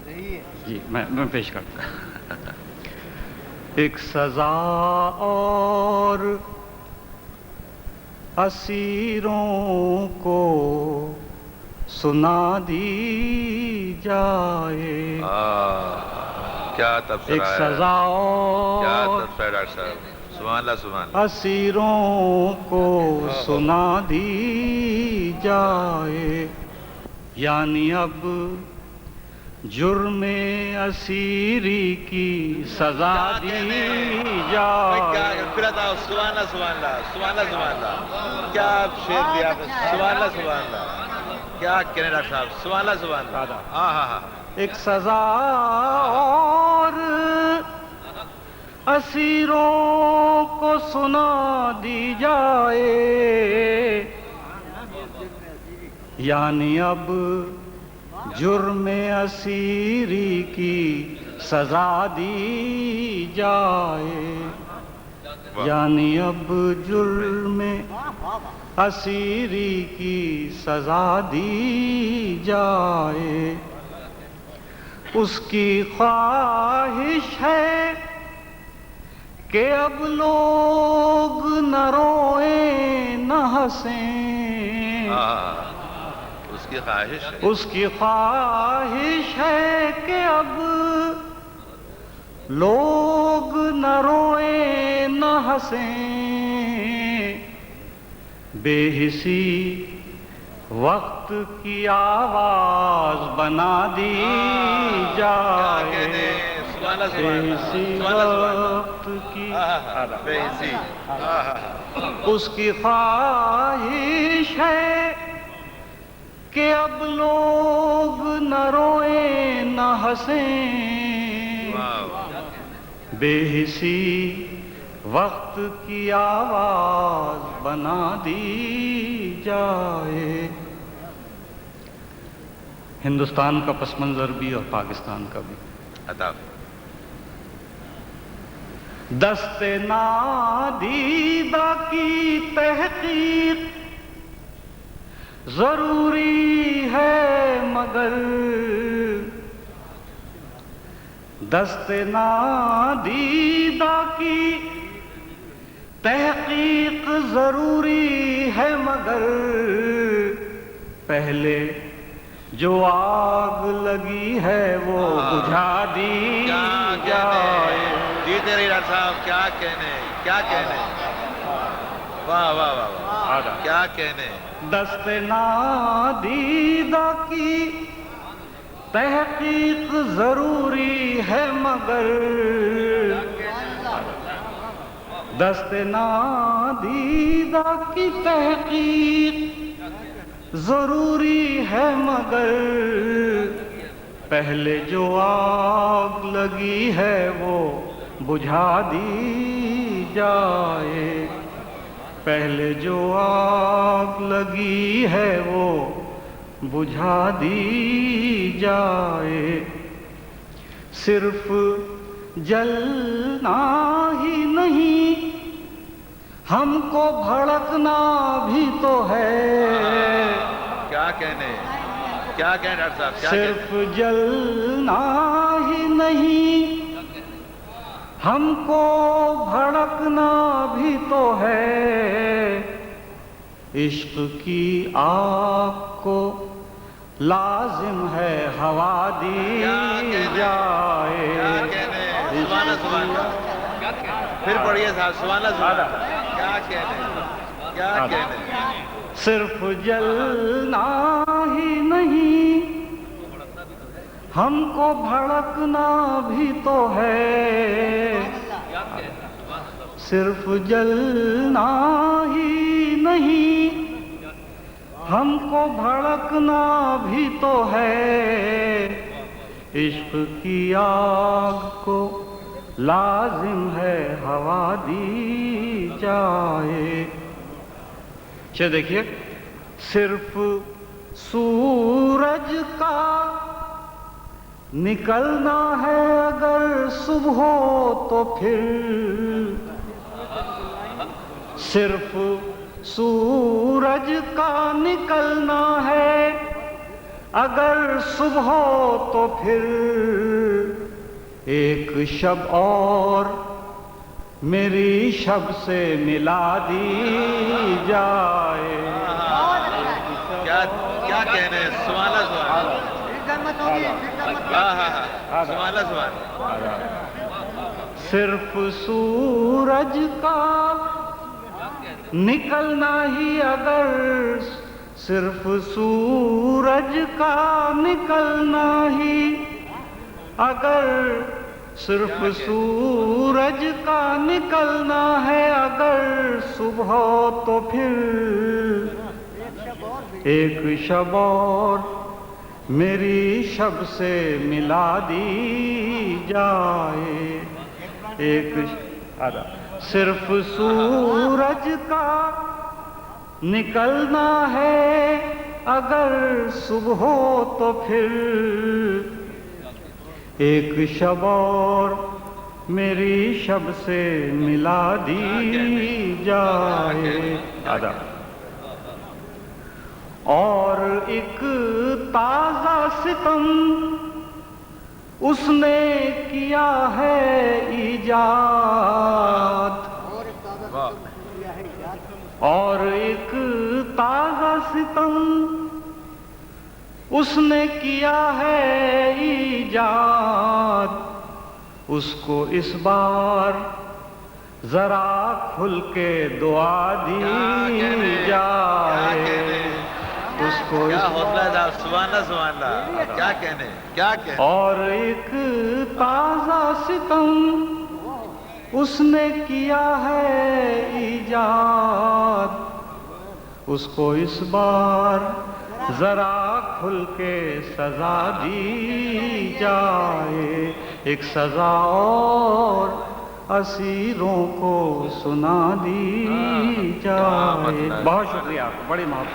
جی میں پیش کرتا ہوں. ایک سزا اور اسیروں کو سنا دی جائے. کیا تبصرہ ایک ہے، سزا کیا اور تبصرہ ہے ڈاکٹر صاحب، سبحان اللہ سبحان اللہ. اسیروں کو سنا دی جائے. یعنی اب جرم اسیری کی سزا دی جائے. پھر آتا سبحان اللہ سبحان اللہ سبحان اللہ سبحان اللہ. کیا آپ شعر دیا آپ نے، سبحان اللہ سبحان اللہ. کیا کہنے ڈاکٹر صاحب، سبحان اللہ سبحان اللہ. ہاں ہاں ہاں. ایک سزا اور اسیروں کو سنا دی جائے. یعنی اب جرم اسیری کی سزا دی جائے. یعنی اب جرم اسیری کی سزا دی جائے. اس کی خواہش ہے کہ اب لوگ نہ روئیں نہ ہنسیں. اس کی خواہش ہے، اس کی خواہش ہے کہ اب لوگ نہ روئیں نہ ہنسیں. بے حسی وقت کی آواز بنا دی جائے. بے حسی وقت کی بے حسی. اس کی خواہش ہے کہ اب لوگ نہ روئیں نہ ہنسیں. بے حسی وقت کی آواز بنا دی جائے. ہندوستان کا پس منظر بھی اور پاکستان کا بھی. دست نادیدہ کی تحقیق ضروری ہے مگر دست نادیدہ کی تحقیق ضروری ہے مگر پہلے جو آگ لگی ہے وہ بجھا دی جائے. جیتے رہی ڈاکٹر صاحب، کیا کہنے کیا کہنے. واہ واہ واہ واہ، کیا کہنے. دست نادیدہ کی تحقیق ضروری ہے مگر دست نادیدہ کی تحقیق ضروری ہے مگر پہلے جو آگ لگی ہے وہ بجھا دی جائے. پہلے جو آگ لگی ہے وہ بجھا دی جائے. صرف جلنا ہی نہیں ہم کو بھڑکنا بھی تو ہے. کیا کہنے کیا کہنے ڈاکٹر صاحب. صرف جلنا ہی نہیں ہم کو بھڑکنا بھی تو ہے. عشق کی آگ کو لازم ہے ہوا دی جائے. سبحان اللہ سبحان اللہ. پھر پڑھیے صاحب، سبحان اللہ سبحان اللہ. کیا کہنے کیا کہنے. صرف جلنا ہی نہیں ہم کو بھڑکنا بھی تو ہے. صرف جلنا ہی نہیں ہم کو بھڑکنا بھی تو ہے. عشق کی آگ کو لازم ہے ہوا دی جائے. دیکھیے، صرف سورج کا نکلنا ہے اگر صبح ہو تو پھر صرف سورج کا نکلنا ہے اگر صبح ہو تو پھر ایک شب اور میری شب سے ملا دی جائے. کیا کہنے ہیں. سبحان اللہ سبحان اللہ. سبحان اللہ سبحان اللہ. صرف سورج کا نکلنا ہی اگر صرف سورج کا نکلنا ہی اگر صرف سورج کا نکلنا ہے اگر صبح ہو تو پھر ایک شب اور میری شب سے ملا دی جائے. ایک صرف سورج کا نکلنا ہے اگر صبح ہو تو پھر ایک شب اور میری شب سے ملا دی جائے. اور ایک تازہ ستم اس نے کیا ہے ایجاد. اور ایک تازہ ستم اس نے کیا ہے ایجاد. اس کو اس بار ذرا کھل کے دعا دی جائے. اس کو کیا حوصلہ ہے. سبحان اللہ سبحان اللہ. کیا کہنے کیا کہنے. اور ایک تازہ ستم اس نے کیا ہے ایجاد. اس کو اس بار ذرا کھل کے سزا دی جائے. ایک سزا اور اسیروں کو سنا دی جائے. بہت شکریہ آپ کو. بڑی محبت.